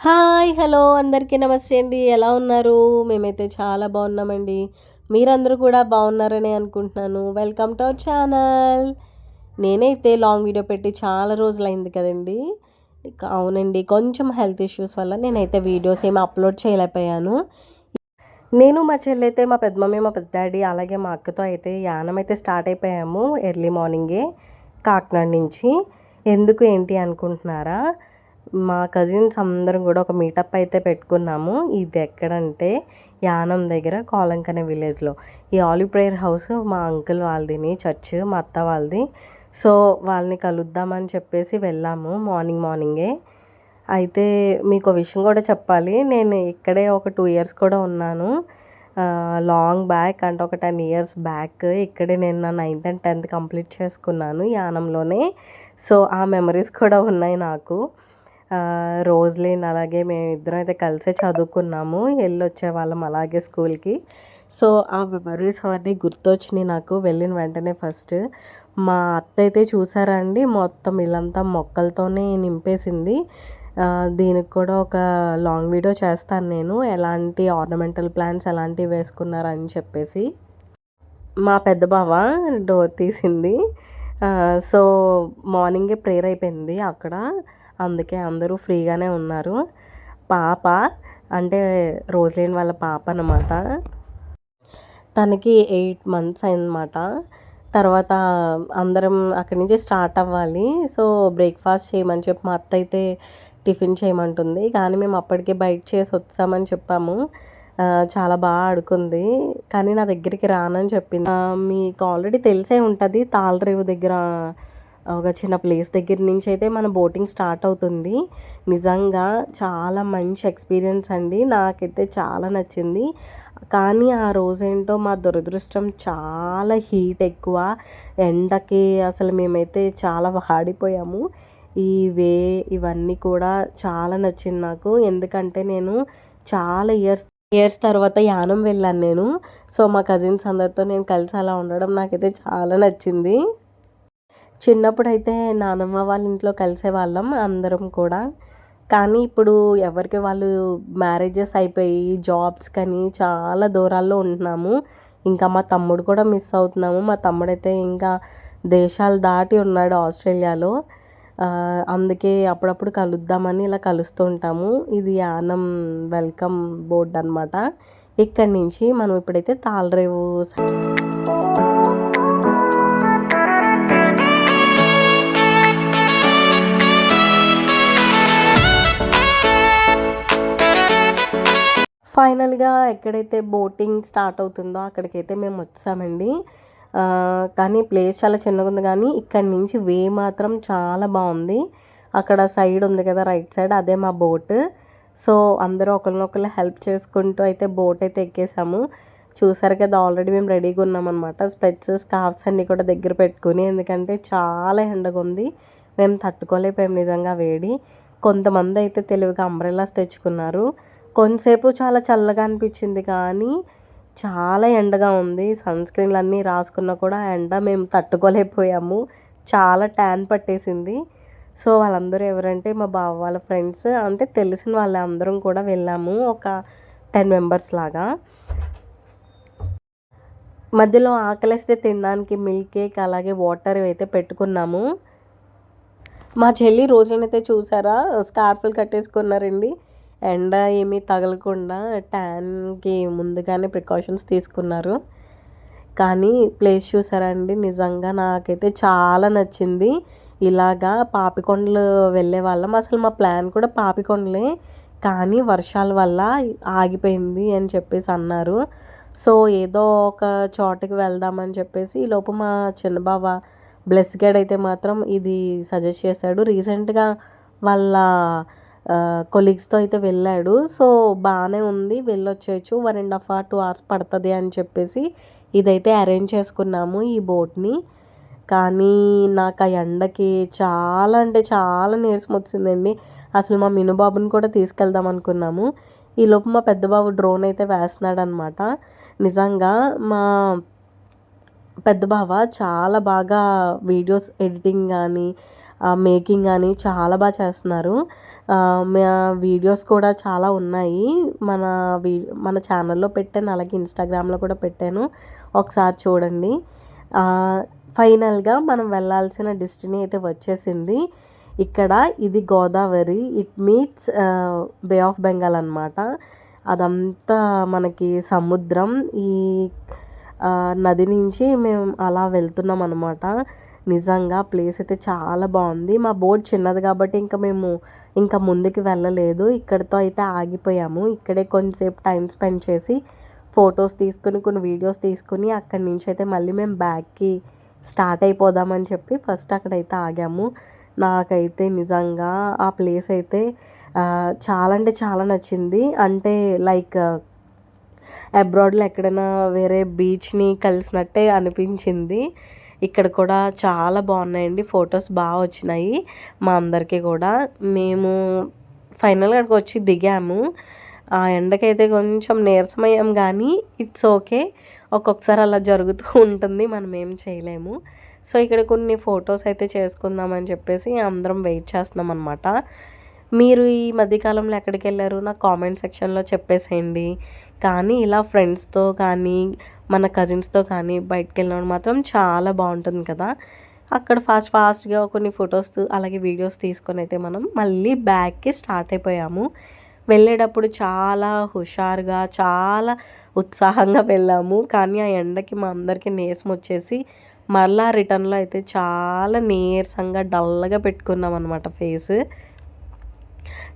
Hi! Hello! అందరికీ నమస్తే అండి. ఎలా ఉన్నారు? మేమైతే చాలా బాగున్నామండి. మీరందరూ కూడా బాగున్నారని అనుకుంటున్నాను. Welcome to our channel. నేనైతే లాంగ్ వీడియో పెట్టి చాలా రోజులైంది కదండీ! అవునండి. కొంచెం హెల్త్ ఇష్యూస్ వల్ల నేనైతే వీడియోస్ ఏమి అప్లోడ్ చేయలేకపోయాను. నేను మా చెల్లైతే మా పెద్ద మమ్మీ, మా పెద్ద డాడీ అలాగే మా అక్కతో అయితే యానం అయితే స్టార్ట్ అయిపోయాము ఎర్లీ మార్నింగే కాకినాడ నుంచి. ఎందుకు ఏంటి అనుకుంటున్నారా? మా కజిన్స్ అందరం కూడా ఒక మీటప్ అయితే పెట్టుకున్నాము. ఇది ఎక్కడంటే యానం దగ్గర కోలంక అనే విలేజ్లో. ఈ ఆలివ్ ప్రేయర్ హౌస్ మా అంకుల్ వాళ్ళదిని చర్చ్, మా అత్త వాళ్ళది. సో వాళ్ళని కలుద్దామని చెప్పేసి వెళ్ళాము మార్నింగే. అయితే మీకు విషయం కూడా చెప్పాలి. నేను ఇక్కడే ఒక 2 ఇయర్స్ కూడా ఉన్నాను. లాంగ్ బ్యాక్ అంటే ఒక 10 ఇయర్స్ బ్యాక్ ఇక్కడే నేను నా 9th అండ్ 10th కంప్లీట్ చేసుకున్నాను యానంలోనే. సో ఆ మెమరీస్ కూడా ఉన్నాయి నాకు. రోజ్లిన్ అలాగే మేమిద్దరం అయితే కలిసే చదువుకున్నాము. వెళ్ళొచ్చేవాళ్ళం అలాగే స్కూల్కి. సో ఆ మెమరీస్ అవన్నీ గుర్తొచ్చినాయి నాకు వెళ్ళిన వెంటనే. ఫస్ట్ మా అత్త అయితే చూసారా అండి, మొత్తం ఇల్లంతా మొక్కలతోనే నింపేసింది. దీనికి కూడా ఒక లాంగ్ వీడియో చేస్తాను నేను, ఎలాంటి ఆర్నమెంటల్ ప్లాంట్స్ ఎలాంటివి వేసుకున్నారని చెప్పేసి. మా పెద్ద బావ డోర్ తీసింది. సో మార్నింగే ప్రేయర్ అయిపోయింది అక్కడ, అందుకే అందరూ ఫ్రీగానే ఉన్నారు. పాప అంటే రోజ్లిన్ వాళ్ళ పాప అన్నమాట. తనకి 8 మంత్స్ అయిందన్నమాట. తర్వాత అందరం అక్కడి నుంచి స్టార్ట్ అవ్వాలి. సో బ్రేక్ఫాస్ట్ చేయమని చెప్పి మా అత్త అయితే టిఫిన్ చేయమంటుంది. కానీ మేము అప్పటికే బయట చేసి వచ్చామని చెప్పాము. చాలా బాగా ఆడుకుంది, కానీ నా దగ్గరికి రానని చెప్పింది. మీకు ఆల్రెడీ తెలిసే ఉంటుంది, తాళ్ళరేవు దగ్గర ఒక చిన్న ప్లేస్ దగ్గర నుంచి అయితే మన బోటింగ్ స్టార్ట్ అవుతుంది. నిజంగా చాలా మంచి ఎక్స్పీరియన్స్ అండి, నాకైతే చాలా నచ్చింది. కానీ ఆ రోజేంటో మా దురదృష్టం, చాలా హీట్ ఎక్కువ, ఎండకి అసలు మేమైతే చాలా వాడిపోయాము. ఈ ఇవన్నీ కూడా చాలా నచ్చింది నాకు. ఎందుకంటే నేను చాలా ఇయర్స్ తర్వాత యానం వెళ్ళాను నేను. సో మా కజిన్స్ అందరితో నేను కలిసి అలా ఉండడం నాకైతే చాలా నచ్చింది. చిన్నప్పుడైతే నానమ్మ వాళ్ళ ఇంట్లో కలిసేవాళ్ళం అందరం కూడా. కానీ ఇప్పుడు ఎవరికి వాళ్ళు మ్యారేజెస్ అయిపోయి జాబ్స్ కానీ చాలా దూరాల్లో ఉంటున్నాము. ఇంకా మా తమ్ముడు కూడా మిస్ అవుతున్నాము. మా తమ్ముడైతే ఇంకా దేశాలు దాటి ఉన్నాడు ఆస్ట్రేలియాలో. అందుకే అప్పుడప్పుడు కలుద్దామని ఇలా కలుస్తూ ఉంటాము. ఇది యానం వెల్కమ్ బోర్డ్ అనమాట. ఇక్కడి నుంచి మనం ఇప్పుడైతే తాళ్ళరేవు ఫైనల్గా ఎక్కడైతే బోటింగ్ స్టార్ట్ అవుతుందో అక్కడికైతే మేము వచ్చామండి. కానీ ప్లేస్ చాలా చిన్నగా ఉంది, కానీ ఇక్కడి నుంచి వే మాత్రం చాలా బాగుంది. అక్కడ సైడ్ ఉంది కదా, రైట్ సైడ్, అదే మా బోట్. సో అందరూ ఒకరినొకరు హెల్ప్ చేసుకుంటూ అయితే బోట్ అయితే ఎక్కేసాము. చూసారు కదా, ఆల్రెడీ మేము రెడీగా ఉన్నామన్నమాట. స్పెట్స్, స్కార్ఫ్స్ అన్నీ కూడా దగ్గర పెట్టుకుని, ఎందుకంటే చాలా ఎండగా ఉంది, మేము తట్టుకోలేకపోయాం నిజంగా వేడి. కొంతమంది అయితే తెలివిగా అంబ్రెల్లాస్ తెచ్చుకున్నారు. కొంతసేపు చాలా చల్లగా అనిపించింది, కానీ చాలా ఎండగా ఉంది. సన్ స్క్రీన్లు అన్నీ రాసుకున్నా కూడా ఎండ మేము తట్టుకోలేకపోయాము. చాలా ట్యాన్ పట్టేసింది. సో వాళ్ళందరూ ఎవరంటే మా బావ వాళ్ళ ఫ్రెండ్స్, అంటే తెలిసిన వాళ్ళందరం కూడా వెళ్ళాము, ఒక 10 మెంబర్స్ లాగా. మధ్యలో ఆకలిస్తే తినడానికి మిల్క్ కేక్ అలాగే వాటర్ అయితే పెట్టుకున్నాము. మా చెల్లి రోజునైతే చూసారా, స్కార్ఫ్లు కట్టేసుకున్నారండి. ఎండ ఏమీ తగలకుండా ట్యాన్కి ముందుగానే ప్రికాషన్స్ తీసుకున్నారు. కానీ ప్లేస్ చూసారా అండి, నిజంగా నాకైతే చాలా నచ్చింది. ఇలాగా పాపికొండలు వెళ్ళే వాళ్ళం. అసలు మా ప్లాన్ కూడా పాపికొండలే, కానీ వర్షాల వల్ల ఆగిపోయింది అని చెప్పేసి అన్నారు. సో ఏదో ఒక చోటకి వెళ్దామని చెప్పేసి ఈలోపు మా చిన్నబావ బ్లెస్ గైడ్ అయితే మాత్రం ఇది సజెస్ట్ చేశాడు. రీసెంట్గా వాళ్ళ కొలీగ్స్తో అయితే వెళ్ళాడు. సో బాగానే ఉంది, వెళ్ళొచ్చేయచ్చు, 1.5 hour 2 hours పడుతుంది అని చెప్పేసి ఇదైతే అరేంజ్ చేసుకున్నాము ఈ బోట్ని. కానీ నాకు ఆ ఎండకి చాలా అంటే చాలా నీరసం వచ్చిందండి. అసలు మా మినుబాబుని కూడా తీసుకెళ్దాం అనుకున్నాము. ఈలోపు మా పెద్ద బాబు డ్రోన్ అయితే వేస్తున్నాడు అనమాట. నిజంగా మా పెద్ద బావ చాలా బాగా వీడియోస్ ఎడిటింగ్ కానీ మేకింగ్ అని చాలా బాగా చేస్తున్నారు. మా వీడియోస్ కూడా చాలా ఉన్నాయి. మన మన ఛానల్లో పెట్టాను, అలాగే ఇన్స్టాగ్రామ్లో కూడా పెట్టాను, ఒకసారి చూడండి. ఫైనల్గా మనం వెళ్ళాల్సిన డెస్టినీ అయితే వచ్చేసింది. ఇక్కడ ఇది Godavari, it meets Bay of Bengal అనమాట. అదంతా మనకి సముద్రం. ఈ నది నుంచి మేము అలా వెళ్తున్నాం అనమాట. నిజంగా ప్లేస్ అయితే చాలా బాగుంది. మా బోట్ చిన్నది కాబట్టి ఇంకా ముందుకు వెళ్ళలేదు. ఇక్కడితో అయితే ఆగిపోయాము. ఇక్కడే కొంచెంసేపు టైం స్పెండ్ చేసి ఫొటోస్ తీసుకుని కొన్ని వీడియోస్ తీసుకుని అక్కడి నుంచి అయితే మళ్ళీ మేము బ్యాక్కి స్టార్ట్ అయిపోదామని చెప్పి ఫస్ట్ అక్కడైతే ఆగాము. నాకైతే నిజంగా ఆ ప్లేస్ అయితే చాలా అంటే చాలా నచ్చింది. అంటే లైక్ అబ్రాడ్లో ఎక్కడైనా వేరే బీచ్ని కలిసినట్టే అనిపించింది. ఇక్కడ కూడా చాలా బాగున్నాయండి, ఫొటోస్ బాగా వచ్చినాయి మా అందరికీ కూడా. మేము ఫైనల్గా అక్కడికి వచ్చి దిగాము. ఆ ఎండకైతే కొంచెం నీరసమయ్యాం, కానీ ఇట్స్ ఓకే. ఒక్కొక్కసారి అలా జరుగుతూ ఉంటుంది, మనం ఏం చేయలేము. సో ఇక్కడ కొన్ని ఫొటోస్ అయితే చేసుకుందామని చెప్పేసి అందరం వెయిట్ చేస్తున్నాం అనమాట. మీరు ఈ మధ్యకాలంలో ఎక్కడికి వెళ్ళారు నాకు కామెంట్ సెక్షన్లో చెప్పేసేయండి. కానీ ఇలా ఫ్రెండ్స్తో కానీ మన కజిన్స్తో కానీ బయటకు వెళ్ళినప్పుడు మాత్రం చాలా బాగుంటుంది కదా. అక్కడ ఫాస్ట్గా కొన్ని ఫొటోస్ అలాగే వీడియోస్ తీసుకొని అయితే మనం మళ్ళీ బ్యాక్కి స్టార్ట్ అయిపోయాము. వెళ్ళేటప్పుడు చాలా హుషారుగా చాలా ఉత్సాహంగా వెళ్ళాము. కానీ ఆ ఎండకి మా అందరికీ నీరసం వచ్చేసి మళ్ళా రిటర్న్లో అయితే చాలా నీరసంగా డల్గా పెట్టుకున్నాం అనమాట ఫేస్.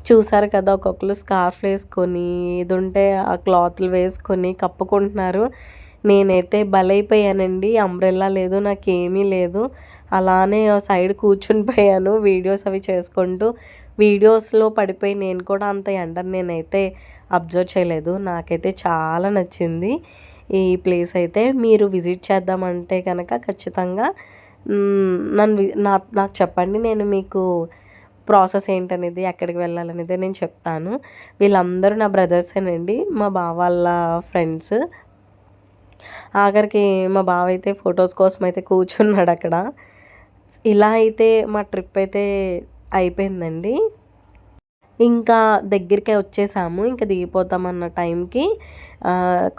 చూసారు కదా, ఒక్కొక్కరు స్కార్ఫ్లు వేసుకొని ఇది ఉంటే ఆ క్లాత్లు వేసుకొని కప్పుకుంటున్నారు. నేనైతే బలైపోయానండి. అంబ్రెల్లా లేదు, నాకేమీ లేదు. అలానే సైడ్ కూర్చుని పోయాను వీడియోస్ అవి చేసుకుంటూ. వీడియోస్లో పడిపోయి నేను కూడా అంత ఎండని నేనైతే అబ్జర్వ్ చేయలేదు. నాకైతే చాలా నచ్చింది ఈ ప్లేస్ అయితే. మీరు విజిట్ చేద్దామంటే కనుక ఖచ్చితంగా నాకు చెప్పండి. నేను మీకు ప్రాసెస్ ఏంటనేది, ఎక్కడికి వెళ్ళాలనేది నేను చెప్తాను. వీళ్ళందరూ నా బ్రదర్సేనండి, మా బావ వాళ్ళ ఫ్రెండ్స్. ఆఖరికి మా బావ అయితే ఫొటోస్ కోసం అయితే కూర్చున్నాడు అక్కడ. ఇలా అయితే మా ట్రిప్ అయితే అయిపోయిందండి. ఇంకా దగ్గరికి వచ్చేసాము, ఇంకా దిగిపోతామన్న టైంకి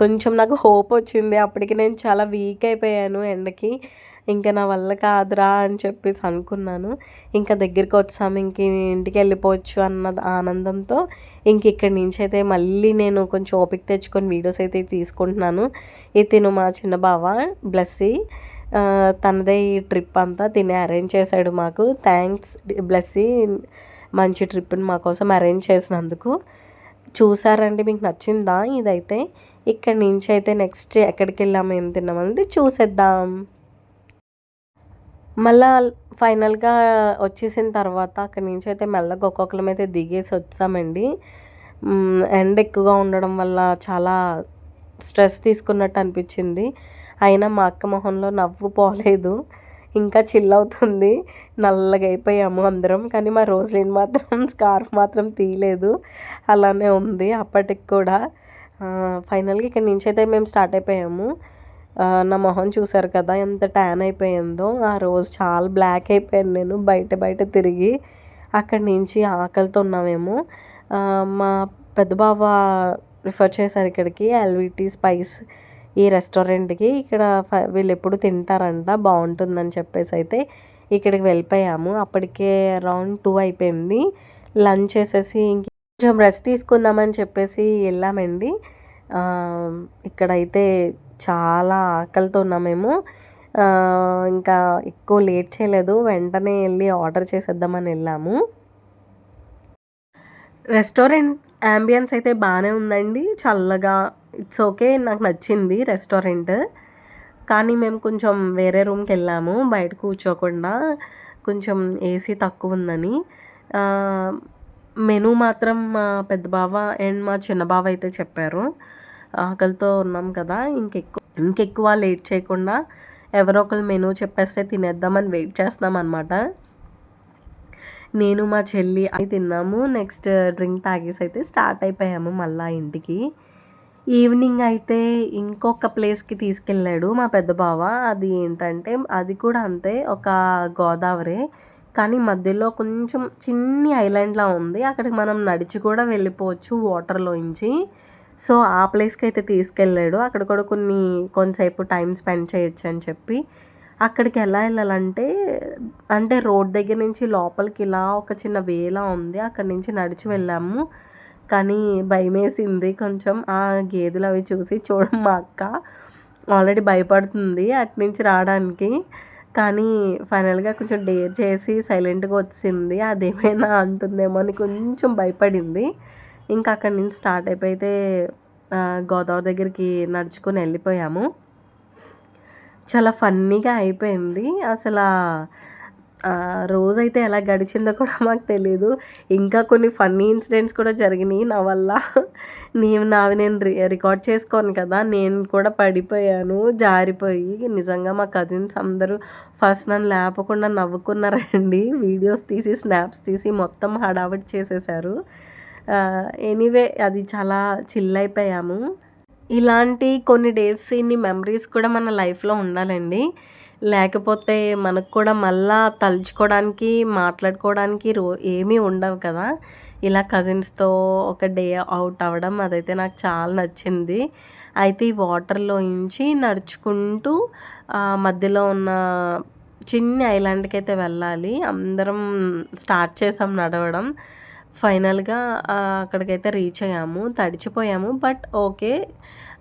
కొంచెం నాకు హోప్ వచ్చింది. అప్పటికి నేను చాలా వీక్ అయిపోయాను ఎండకి. ఇంకా నా వల్ల కాదురా అని చెప్పేసి అనుకున్నాను. ఇంకా దగ్గరికి వచ్చాము, ఇంక ఇంటికి వెళ్ళిపోవచ్చు అన్న ఆనందంతో ఇక్కడి నుంచి అయితే మళ్ళీ నేను కొంచెం ఓపిక తెచ్చుకొని వీడియోస్ అయితే తీసుకుంటున్నాను. తిను మా చిన్న బావ బ్లెస్సీ, తనదే ఈ ట్రిప్ అంతా తినే అరేంజ్ చేశాడు మాకు. థ్యాంక్స్ బ్లెస్సీ, మంచి ట్రిప్ని మా కోసం అరేంజ్ చేసినందుకు. చూసారండి, మీకు నచ్చిందా ఇదైతే? ఇక్కడి నుంచి అయితే నెక్స్ట్ ఎక్కడికి వెళ్ళాము, ఏం తిన్నామనేది చూసేద్దాం. మళ్ళా ఫైనల్గా వచ్చేసిన తర్వాత అక్కడి నుంచి అయితే మెల్లగా ఒక్కొక్కరం అయితే దిగేసి వచ్చామండి. ఎండ ఎక్కువగా ఉండడం వల్ల చాలా స్ట్రెస్ తీసుకున్నట్టు అనిపించింది. అయినా మా అక్క మొహంలో నవ్వు పోలేదు, ఇంకా చిల్ అవుతుంది. నల్లగా అయిపోయాము అందరం, కానీ మా రోజ్లిన్ మాత్రం స్కార్ఫ్ మాత్రం తీయలేదు, అలానే ఉంది అప్పటికి కూడా. ఫైనల్గా ఇక్కడి నుంచి అయితే మేము స్టార్ట్ అయిపోయాము. నా మొహం చూసారు కదా ఎంత ట్యాన్ అయిపోయిందో. ఆ రోజు చాలా బ్లాక్ అయిపోయాను నేను బయట తిరిగి. అక్కడి నుంచి ఆకలితో ఉన్నామేమో. మా పెద్ద బావ రిఫర్ చేశారు ఇక్కడికి, ఎల్విటీ స్పైస్ ఈ రెస్టారెంట్కి. ఇక్కడ వీళ్ళు ఎప్పుడు తింటారంట, బాగుంటుందని చెప్పేసి అయితే ఇక్కడికి వెళ్ళిపోయాము. అప్పటికే అరౌండ్ 2 అయిపోయింది. లంచ్ చేసేసి కొంచెం రెస్ట్ తీసుకుందామని చెప్పేసి వెళ్ళామండి. ఇక్కడైతే చాలా ఆకలితో ఉన్నామేమో. ఇంకా ఎక్కువ లేట్ చేయలేదు, వెంటనే వెళ్ళి ఆర్డర్ చేసేద్దామని వెళ్ళాము. రెస్టారెంట్ యాంబియన్స్ అయితే బాగానే ఉందండి, చల్లగా. ఇట్స్ ఓకే, నాకు నచ్చింది రెస్టారెంట్. కానీ మేము కొంచెం వేరే రూమ్కి వెళ్ళాము, బయట కూర్చోకుండా, కొంచెం ఏసీ తక్కువ ఉందని. మెనూ మాత్రం మా పెద్ద బావ అండ్ మా చిన్న బావ అయితే చెప్పారు. ఆకలితో ఉన్నాం కదా, ఇంకెక్కువ లేట్ చేయకుండా ఎవరో ఒకరు మెనూ చెప్పేస్తే తినేద్దామని వెయిట్ చేస్తున్నాం అనమాట. నేను మా చెల్లి అది తిన్నాము. నెక్స్ట్ డ్రింక్ తాగేసి అయితే స్టార్ట్ అయిపోయాము మళ్ళీ ఇంటికి. ఈవినింగ్ అయితే ఇంకొక ప్లేస్కి తీసుకెళ్ళాడు మా పెద్ద బావ. అది ఏంటంటే అది కూడా అంతే, ఒక గోదావరి. కానీ మధ్యలో కొంచెం చిన్ని ఐలాండ్లా ఉంది. అక్కడికి మనం నడిచి కూడా వెళ్ళిపోవచ్చు వాటర్లోంచి. సో ఆ ప్లేస్కి అయితే తీసుకెళ్ళాడు. అక్కడ కూడా కొంతసేపు టైం స్పెండ్ చేయొచ్చు అని చెప్పి. అక్కడికి ఎలా వెళ్ళాలంటే అంటే రోడ్ దగ్గర నుంచి లోపలికి ఇలా ఒక చిన్న వేలా ఉంది. అక్కడి నుంచి నడిచి వెళ్ళాము. కానీ భయమేసింది కొంచెం. ఆ గేదెలు అవి చూసి మా అక్క ఆల్రెడీ భయపడుతుంది అటు నుంచి రావడానికి. కానీ ఫైనల్గా కొంచెం డేర్ చేసి సైలెంట్గా వచ్చింది. అదేమైనా అంటుందేమో అని కొంచెం భయపడింది. ఇంకా అక్కడి నుంచి స్టార్ట్ అయిపోయితే గోదావరి దగ్గరికి నడుచుకొని వెళ్ళిపోయాము. చాలా ఫన్నీగా అయిపోయింది. అసలు రోజైతే ఎలా గడిచిందో కూడా మాకు తెలీదు. ఇంకా కొన్ని ఫన్నీ ఇన్సిడెంట్స్ కూడా జరిగినాయి నా వల్ల. నేను రికార్డ్ చేసుకోను కదా, నేను కూడా పడిపోయాను జారిపోయి. నిజంగా మా కజిన్స్ అందరూ ఫస్ట్ నన్ను లేపకుండా నవ్వుకున్నారండి. వీడియోస్ తీసి స్నాప్స్ తీసి మొత్తం హడావిడి చేసేసారు. ఎనీవే అది చాలా చిల్ అయిపోయాము. ఇలాంటి కొన్ని డేస్ ఇన్ని మెమరీస్ కూడా మన లైఫ్లో ఉండాలండి. లేకపోతే మనకు కూడా మళ్ళా తలుచుకోవడానికి మాట్లాడుకోవడానికి ఏమీ ఉండవు కదా. ఇలా కజిన్స్తో ఒక డే అవుట్ అవ్వడం అదైతే నాకు చాలా నచ్చింది. అయితే ఈ వాటర్లో నుంచి నడుచుకుంటూ మధ్యలో ఉన్న చిన్న ఐలాండ్కి అయితే వెళ్ళాలి. అందరం స్టార్ట్ చేసాం నడవడం. ఫైనల్గా అక్కడికైతే రీచ్ అయ్యాము. తడిచిపోయాము బట్ ఓకే,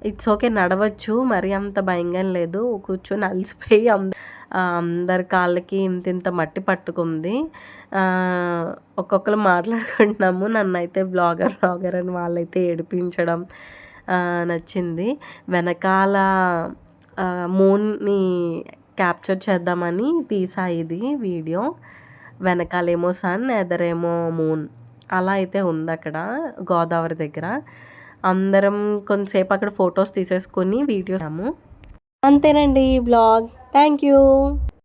ఇట్స్ ఓకే, నడవచ్చు. మరి అంత భయంగా లేదు. కూర్చొని అలసిపోయి అందరి కాళ్ళకి ఇంత మట్టి పట్టుకుంది. ఒక్కొక్కరు మాట్లాడుకుంటున్నాము. నన్నైతే బ్లాగర్ అని వాళ్ళైతే ఏడిపించడం నచ్చింది. వెనకాల మూన్ని క్యాప్చర్ చేద్దామని తీసా ఇది వీడియో. వెనకాలేమో సన్, ఎదరేమో మూన్, అలా అయితే ఉంది అక్కడ గోదావరి దగ్గర. అందరం కొంతసేపు అక్కడ ఫొటోస్ తీసేసుకొని వీడియోస్. అంతేనండి ఈ బ్లాగ్. Thank you.